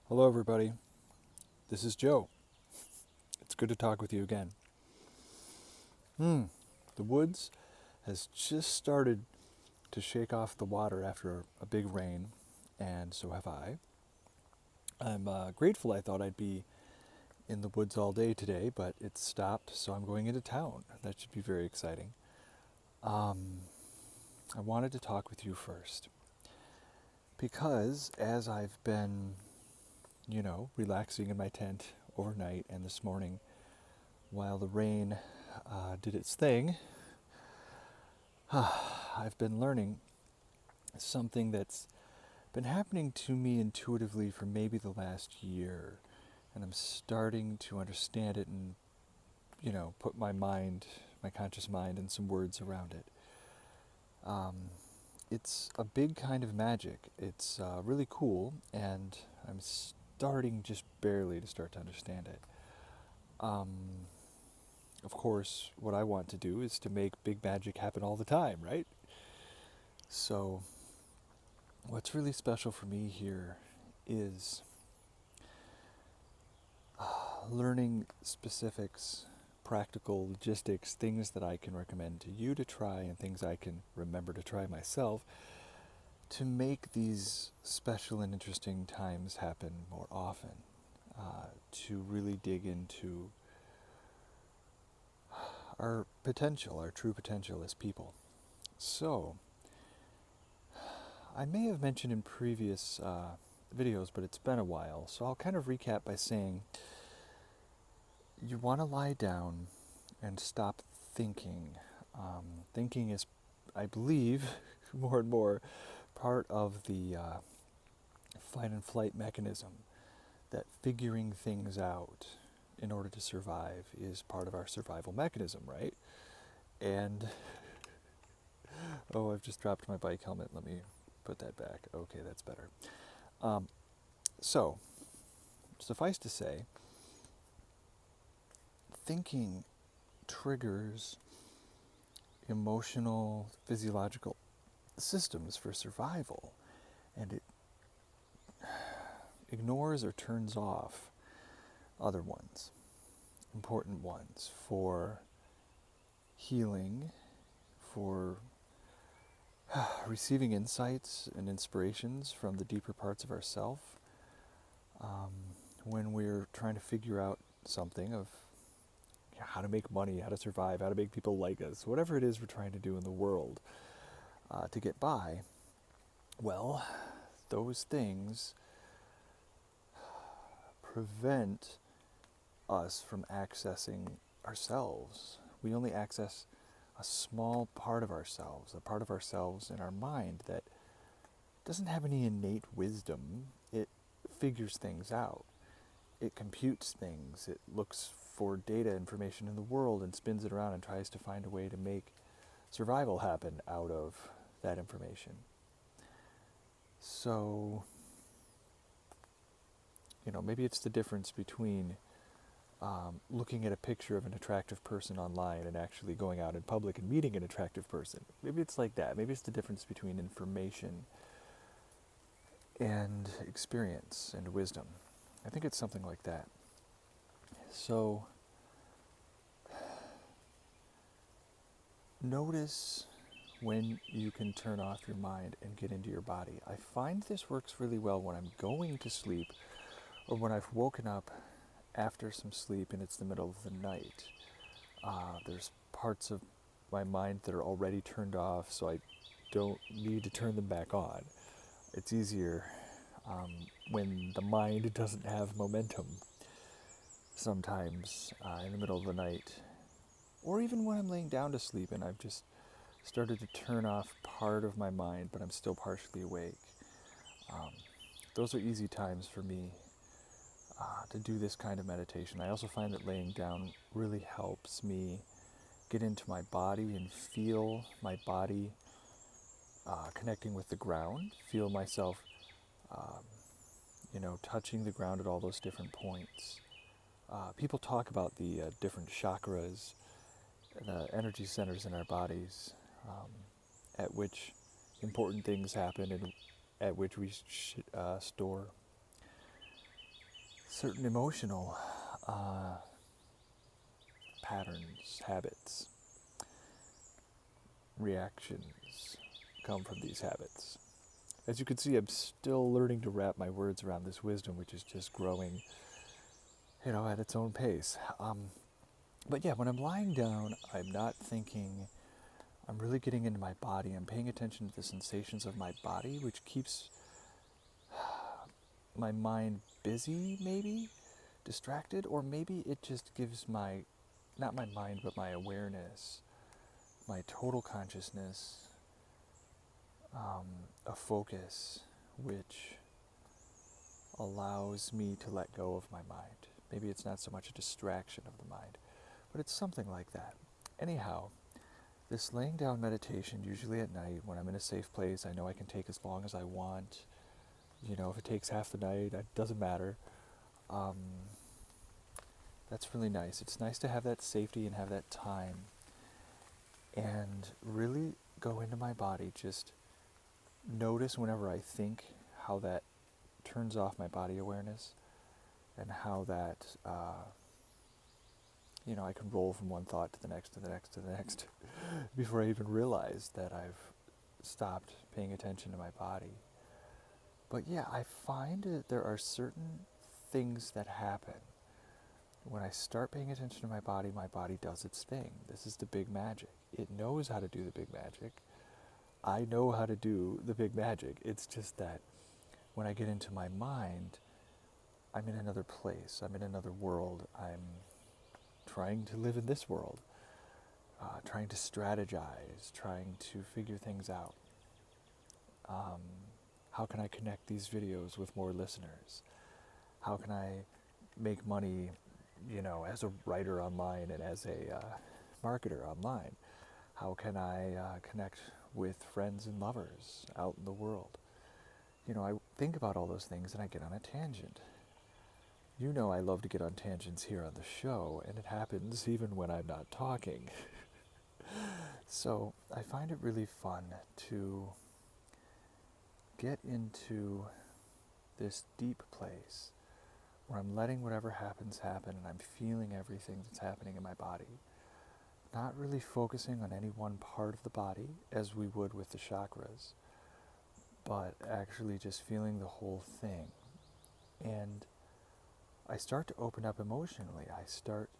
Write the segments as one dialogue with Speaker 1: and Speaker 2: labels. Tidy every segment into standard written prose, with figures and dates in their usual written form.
Speaker 1: Hello, everybody. This is Joe. It's good to talk with you again. The woods has just started to shake off the water after a big rain, and so have I. I'm grateful. I thought I'd be in the woods all day today, but it's stopped, so I'm going into town. That should be very exciting. Um, I wanted to talk with you first because as I've been, relaxing in my tent overnight and this morning while the rain did its thing, I've been learning something that's been happening to me intuitively for maybe the last year, and I'm starting to understand it and, put my conscious mind, in some words around it. Um, it's a big kind of magic. It's really cool, and I'm starting just barely to start to understand it. Um, of course, what I want to do is to make big magic happen all the time, right? So, what's really special for me here is learning specifics, practical logistics, things that I can recommend to you to try, and things I can remember to try myself to make these special and interesting times happen more often. To really dig into our potential, our true potential as people. So, I may have mentioned in previous videos, but it's been a while, so I'll kind of recap by saying you want to lie down and stop thinking. Thinking is, I believe, more and more part of the fight and flight mechanism, that figuring things out in order to survive is part of our survival mechanism, right? And, oh, I've just dropped my bike helmet. Let me put that back. Okay, that's better. Um, so, suffice to say, thinking triggers emotional, physiological systems for survival, and it ignores or turns off other ones, important ones for healing, for receiving insights and inspirations from the deeper parts of ourself. When we're trying to figure out something of how to make money, how to survive, how to make people like us, whatever it is we're trying to do in the world to get by, well, those things prevent us from accessing ourselves. We only access a small part of ourselves, a part of ourselves in our mind that doesn't have any innate wisdom. It figures things out. It computes things. It looks for data information in the world and spins it around and tries to find a way to make survival happen out of that information. So, maybe it's the difference between looking at a picture of an attractive person online and actually going out in public and meeting an attractive person. Maybe it's like that. Maybe it's the difference between information and experience and wisdom. I think it's something like that. So, notice when you can turn off your mind and get into your body. I find this works really well when I'm going to sleep or when I've woken up after some sleep and it's the middle of the night. There's parts of my mind that are already turned off, so I don't need to turn them back on. It's easier when the mind doesn't have momentum sometimes in the middle of the night, or even when I'm laying down to sleep and I've just started to turn off part of my mind, but I'm still partially awake. Um, those are easy times for me to do this kind of meditation. I also find that laying down really helps me get into my body and feel my body connecting with the ground, feel myself, um, touching the ground at all those different points. People talk about the different chakras, the energy centers in our bodies, at which important things happen and at which we store certain emotional patterns, habits, reactions come from these habits. As you can see, I'm still learning to wrap my words around this wisdom, which is just growing, at its own pace. But yeah, when I'm lying down, I'm not thinking. I'm really getting into my body. I'm paying attention to the sensations of my body, which keeps my mind busy, maybe distracted, or maybe it just gives not my mind, but my awareness, my total consciousness, a focus which allows me to let go of my mind. Maybe it's not so much a distraction of the mind, but it's something like that. Anyhow, this laying down meditation, usually at night when I'm in a safe place, I know I can take as long as I want. If it takes half the night, it doesn't matter. That's really nice. It's nice to have that safety and have that time and really go into my body. Just notice whenever I think how that turns off my body awareness and how that, I can roll from one thought to the next, to the next, to the next before I even realize that I've stopped paying attention to my body. But yeah, I find that there are certain things that happen. When I start paying attention to my body does its thing. This is the big magic. It knows how to do the big magic. I know how to do the big magic. It's just that when I get into my mind, I'm in another place. I'm in another world. I'm trying to live in this world, trying to strategize, trying to figure things out. How can I connect these videos with more listeners? How can I make money, as a writer online and as a marketer online? How can I connect with friends and lovers out in the world? I think about all those things and I get on a tangent. I love to get on tangents here on the show, and it happens even when I'm not talking. So I find it really fun to get into this deep place where I'm letting whatever happens happen and I'm feeling everything that's happening in my body. Not really focusing on any one part of the body as we would with the chakras, but actually just feeling the whole thing. And I start to open up emotionally. I start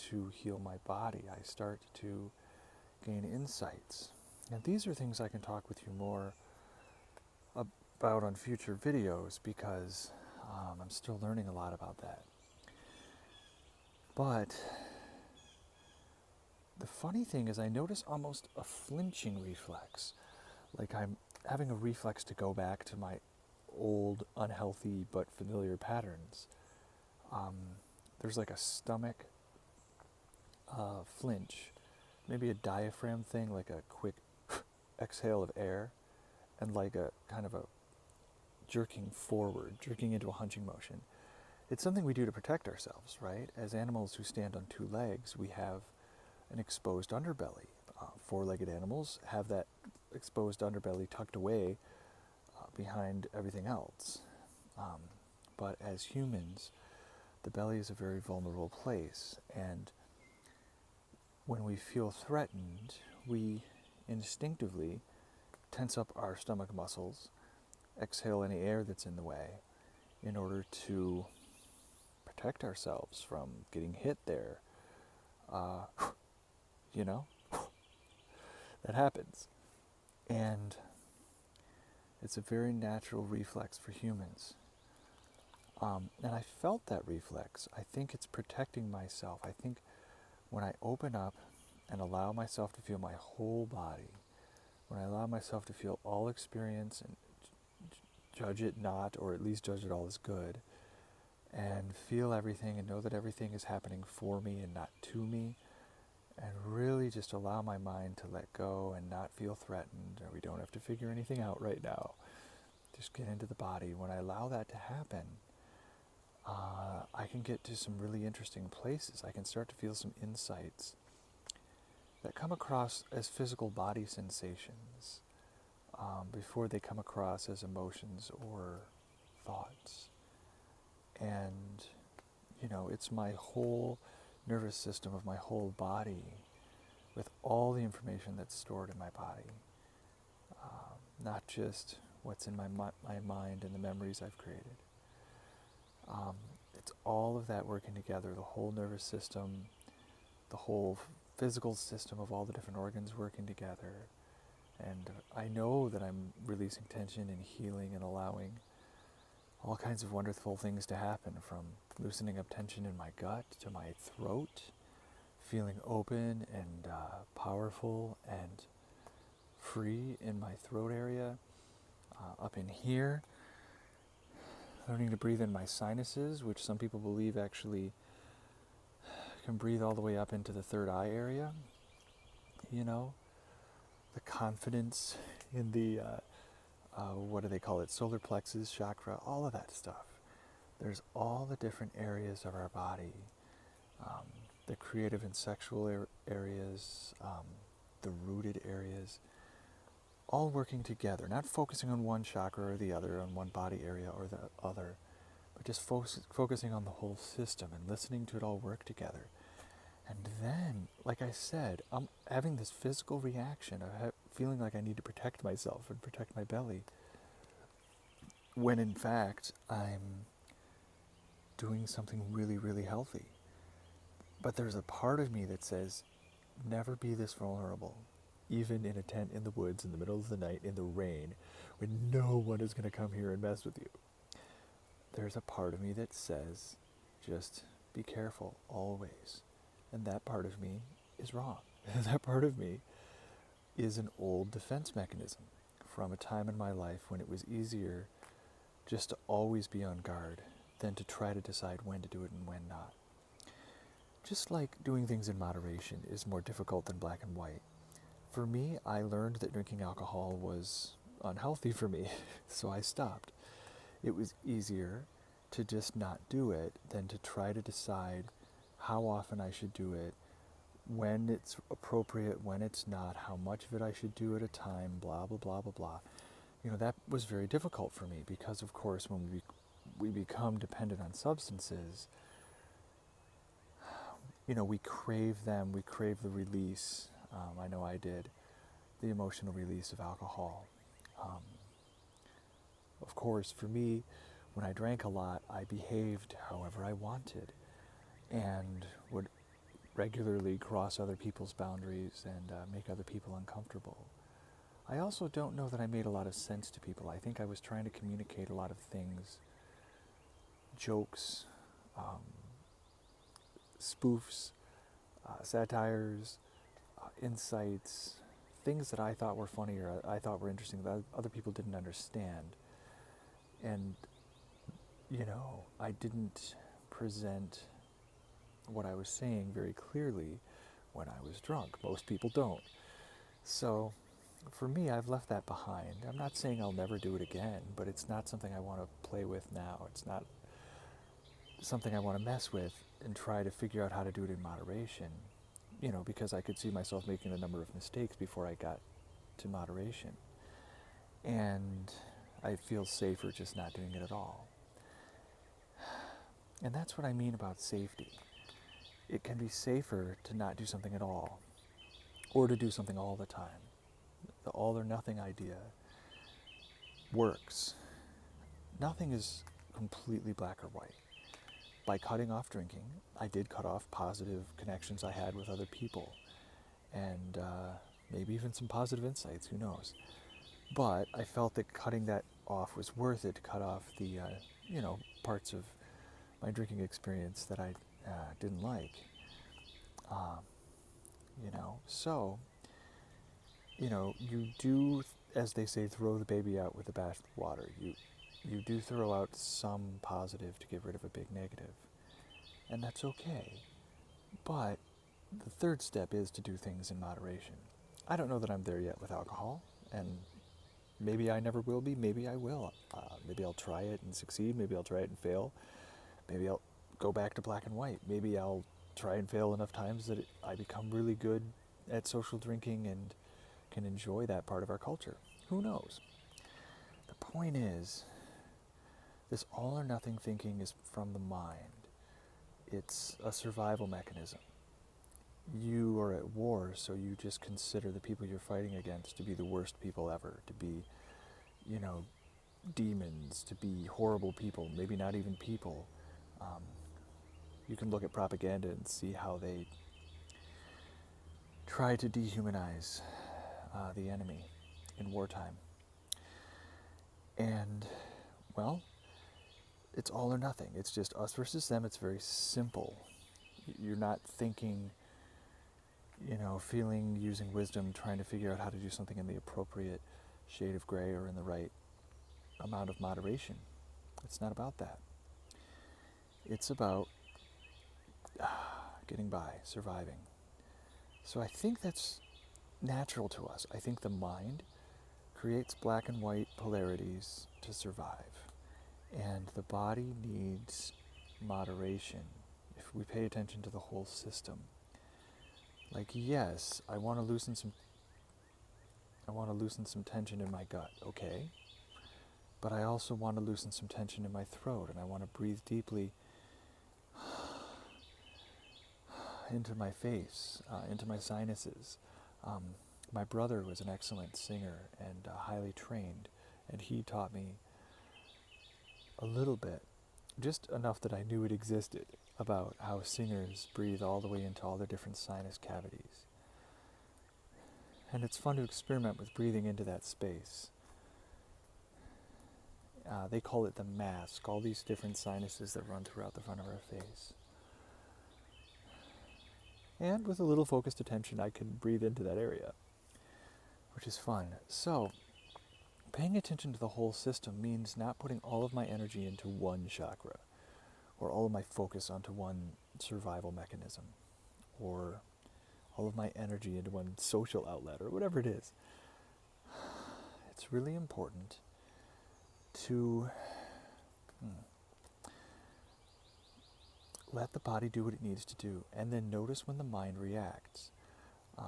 Speaker 1: to heal my body. I start to gain insights. And these are things I can talk with you more about on future videos because I'm still learning a lot about that. But the funny thing is I notice almost a flinching reflex. Like I'm having a reflex to go back to my old, unhealthy, but familiar patterns. There's like a stomach flinch, maybe a diaphragm thing, like a quick exhale of air, and like a kind of a jerking forward, jerking into a hunching motion. It's something we do to protect ourselves, right? As animals who stand on two legs, we have an exposed underbelly. Four-legged animals have that exposed underbelly tucked away behind everything else. But as humans, the belly is a very vulnerable place, and when we feel threatened, we instinctively tense up our stomach muscles, exhale any air that's in the way in order to protect ourselves from getting hit there. That happens. And it's a very natural reflex for humans. And I felt that reflex. I think it's protecting myself. I think when I open up and allow myself to feel my whole body, when I allow myself to feel all experience and judge it not, or at least judge it all as good, and feel everything and know that everything is happening for me and not to me, and really just allow my mind to let go and not feel threatened, or we don't have to figure anything out right now. Just get into the body. When I allow that to happen, I can get to some really interesting places. I can start to feel some insights that come across as physical body sensations before they come across as emotions or thoughts. And it's my whole nervous system of my whole body with all the information that's stored in my body, not just what's in my mind and the memories I've created. It's all of that working together, the whole nervous system, the whole physical system of all the different organs working together. And I know that I'm releasing tension and healing and allowing all kinds of wonderful things to happen, from loosening up tension in my gut to my throat, feeling open and powerful and free in my throat area, up in here, learning to breathe in my sinuses, which some people believe actually can breathe all the way up into the third eye area. The confidence in the, what do they call it, solar plexus, chakra, all of that stuff. There's all the different areas of our body, the creative and sexual areas, the rooted areas, all working together, not focusing on one chakra or the other, on one body area or the other, but just focusing on the whole system and listening to it all work together. And then, like I said, I'm having this physical reaction of feeling like I need to protect myself and protect my belly, when in fact I'm doing something really, really healthy. But there's a part of me that says, never be this vulnerable, even in a tent in the woods in the middle of the night in the rain, when no one is going to come here and mess with you. There's a part of me that says, just be careful always. And that part of me is wrong. That part of me is an old defense mechanism from a time in my life when it was easier just to always be on guard than to try to decide when to do it and when not. Just like doing things in moderation is more difficult than black and white. For me, I learned that drinking alcohol was unhealthy for me, so I stopped. It was easier to just not do it than to try to decide how often I should do it, when it's appropriate, when it's not, how much of it I should do at a time, blah, blah, blah, blah, blah. That was very difficult for me because, of course, when we become dependent on substances, we crave them, we crave the release. I know I did, the emotional release of alcohol. Of course, for me, when I drank a lot, I behaved however I wanted and would regularly cross other people's boundaries and make other people uncomfortable. I also don't know that I made a lot of sense to people. I think I was trying to communicate a lot of things, jokes, spoofs, satires, insights, things that I thought were funny or I thought were interesting that other people didn't understand. And, I didn't present what I was saying very clearly when I was drunk. Most people don't. So, for me, I've left that behind. I'm not saying I'll never do it again, but it's not something I want to play with now. It's not something I want to mess with and try to figure out how to do it in moderation, because I could see myself making a number of mistakes before I got to moderation. And I feel safer just not doing it at all. And that's what I mean about safety. It can be safer to not do something at all, or to do something all the time. The all or nothing idea works. Nothing is completely black or white. By cutting off drinking, I did cut off positive connections I had with other people, and maybe even some positive insights, who knows. But I felt that cutting that off was worth it, to cut off the, parts of my drinking experience that I didn't like. So, you do, as they say, throw the baby out with the bathwater. You do throw out some positive to get rid of a big negative. And that's okay. But the third step is to do things in moderation. I don't know that I'm there yet with alcohol, and maybe I never will be, maybe I will. Maybe I'll try it and succeed, maybe I'll try it and fail. Maybe I'll go back to black and white. Maybe I'll try and fail enough times that I become really good at social drinking and can enjoy that part of our culture. Who knows? The point is, this all or nothing thinking is from the mind. It's a survival mechanism. You are at war, so you just consider the people you're fighting against to be the worst people ever, to be, you know, demons, to be horrible people, maybe not even people. Um, you can look at propaganda and see how they try to dehumanize the enemy in wartime. And, well, it's all or nothing. It's just us versus them. It's very simple. You're not thinking, feeling, using wisdom, trying to figure out how to do something in the appropriate shade of gray or in the right amount of moderation. It's not about that. It's about getting by, surviving. So I think that's natural to us. I think the mind creates black and white polarities to survive. And the body needs moderation if we pay attention to the whole system. Like, yes, I want to loosen some tension in my gut, okay? But I also want to loosen some tension in my throat, and I want to breathe deeply into my face, into my sinuses. My brother was an excellent singer and highly trained, and he taught me a little bit, just enough that I knew it existed, about how singers breathe all the way into all their different sinus cavities. And it's fun to experiment with breathing into that space. They call it the mask, all these different sinuses that run throughout the front of our face. And with a little focused attention, I can breathe into that area, which is fun. So, paying attention to the whole system means not putting all of my energy into one chakra, or all of my focus onto one survival mechanism, or all of my energy into one social outlet, or whatever it is. It's really important to let the body do what it needs to do, and then notice when the mind reacts.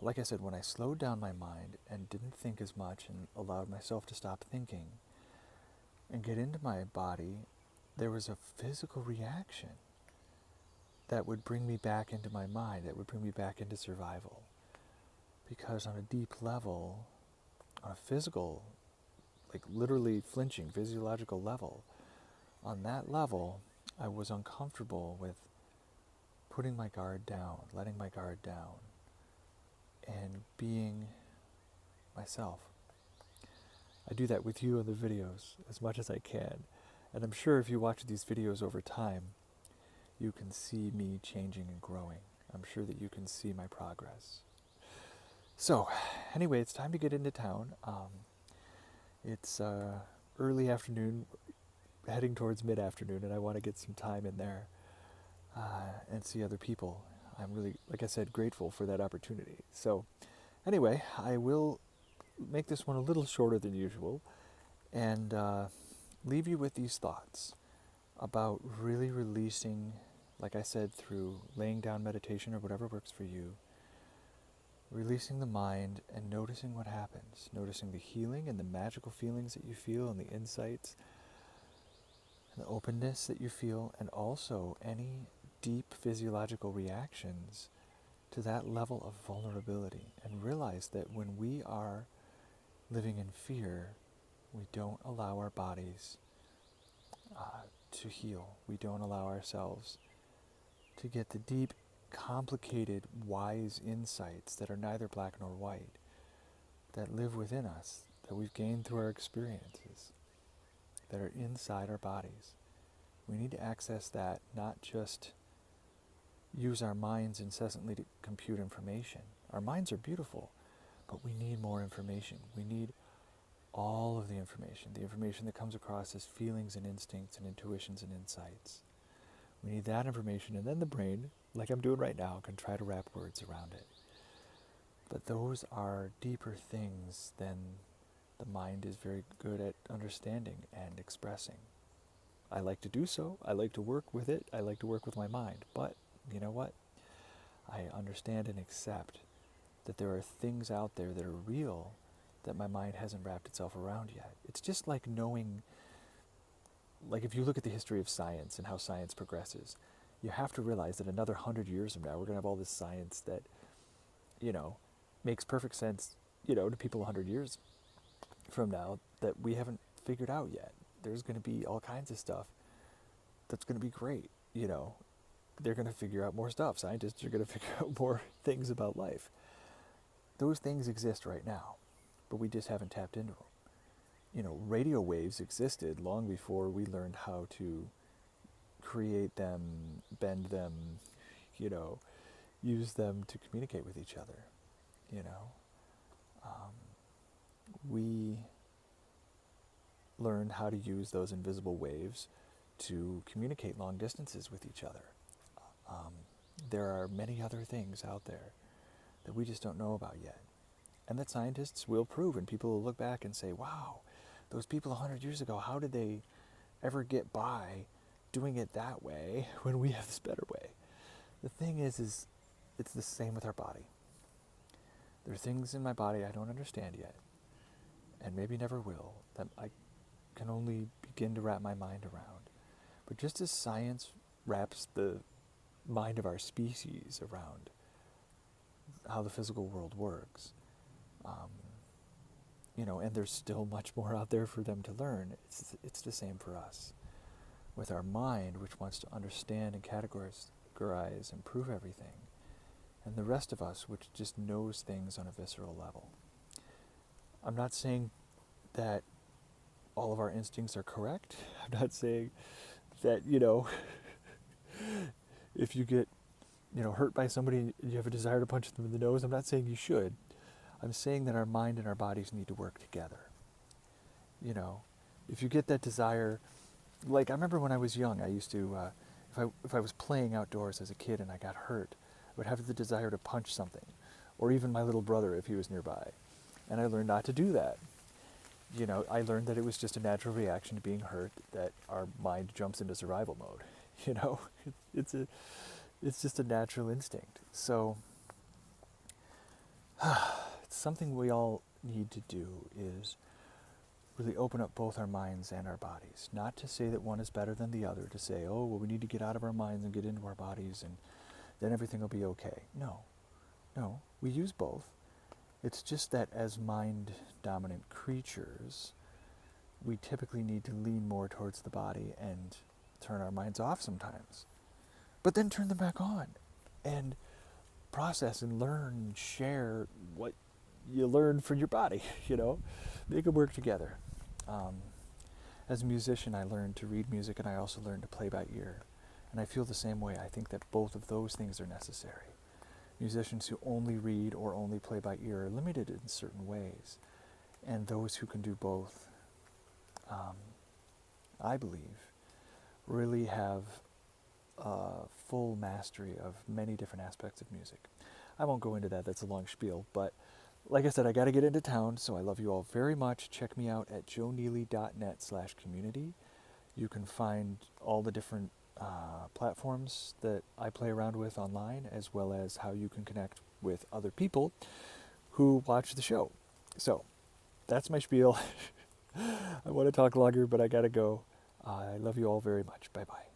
Speaker 1: Like I said, when I slowed down my mind and didn't think as much and allowed myself to stop thinking and get into my body, there was a physical reaction that would bring me back into my mind, that would bring me back into survival. Because on a deep level, on a physical, like literally flinching, physiological level, on that level, I was uncomfortable with putting my guard down, letting my guard down, and being myself. I do that with you in the videos as much as I can. And I'm sure if you watch these videos over time, you can see me changing and growing. I'm sure that you can see my progress. So, anyway, it's time to get into town. It's early afternoon, heading towards mid-afternoon, and I want to get some time in there and see other people. I'm really, like I said, grateful for that opportunity. So, anyway, I will make this one a little shorter than usual and leave you with these thoughts about really releasing, like I said, through laying down meditation or whatever works for you, releasing the mind and noticing what happens, noticing the healing and the magical feelings that you feel and the insights and the openness that you feel, and also any deep physiological reactions to that level of vulnerability. And realize that when we are living in fear, we don't allow our bodies to heal. We don't allow ourselves to get the deep, complicated, wise insights that are neither black nor white, that live within us, that we've gained through our experiences, that are inside our bodies. We need to access that, not just use our minds incessantly to compute information. Our minds are beautiful, but we need more information. We need all of the information that comes across as feelings and instincts and intuitions and insights. We need that information, and then the brain, like I'm doing right now, can try to wrap words around it. But those are deeper things than the mind is very good at understanding and expressing. I like to do so. I like to work with it. I like to work with my mind. But you know what? I understand and accept that there are things out there that are real that my mind hasn't wrapped itself around yet. It's just like knowing, like if you look at the history of science and how science progresses, you have to realize that another 100 years from now, we're going to have all this science that, you know, makes perfect sense, to people 100 years from now that we haven't figured out yet. There's going to be all kinds of stuff that's going to be great. They're going to figure out more stuff. Scientists are going to figure out more things about life. Those things exist right now, but we just haven't tapped into them. Radio waves existed long before we learned how to create them, bend them, you know, use them to communicate with each other. You know, we learned how to use those invisible waves to communicate long distances with each other. There are many other things out there that we just don't know about yet, and that scientists will prove, and people will look back and say, wow, those people 100 years ago, how did they ever get by doing it that way when we have this better way? The thing is it's the same with our body. There are things in my body I don't understand yet, and maybe never will, that I can only begin to wrap my mind around. But just as science wraps the mind of our species around how the physical world works, and there's still much more out there for them to learn, it's the same for us. With our mind, which wants to understand and categorize and prove everything, and the rest of us, which just knows things on a visceral level. I'm not saying that all of our instincts are correct. I'm not saying that, if you get, hurt by somebody and you have a desire to punch them in the nose, I'm not saying you should. I'm saying that our mind and our bodies need to work together. If you get that desire, like I remember when I was young, I used to, if I was playing outdoors as a kid and I got hurt, I would have the desire to punch something, or even my little brother if he was nearby. And I learned not to do that. I learned that it was just a natural reaction to being hurt, that our mind jumps into survival mode. It's just a natural instinct. So it's something we all need to do, is really open up both our minds and our bodies. Not to say that one is better than the other, to say, oh, well, we need to get out of our minds and get into our bodies and then everything will be okay. No, we use both. It's just that as mind-dominant creatures, we typically need to lean more towards the body and turn our minds off sometimes. But then turn them back on and process and learn and share what you learn from your body, Make them work together. As a musician, I learned to read music and I also learned to play by ear. And I feel the same way. I think that both of those things are necessary. Musicians who only read or only play by ear are limited in certain ways. And those who can do both, I believe, really have full mastery of many different aspects of music. I won't go into that, that's a long spiel, but like I said, I got to get into town, so I love you all very much. Check me out at joeneely.net/community. You can find all the different platforms that I play around with online, as well as how you can connect with other people who watch the show. So, that's my spiel. I want to talk longer, but I gotta go. I love you all very much. Bye-bye.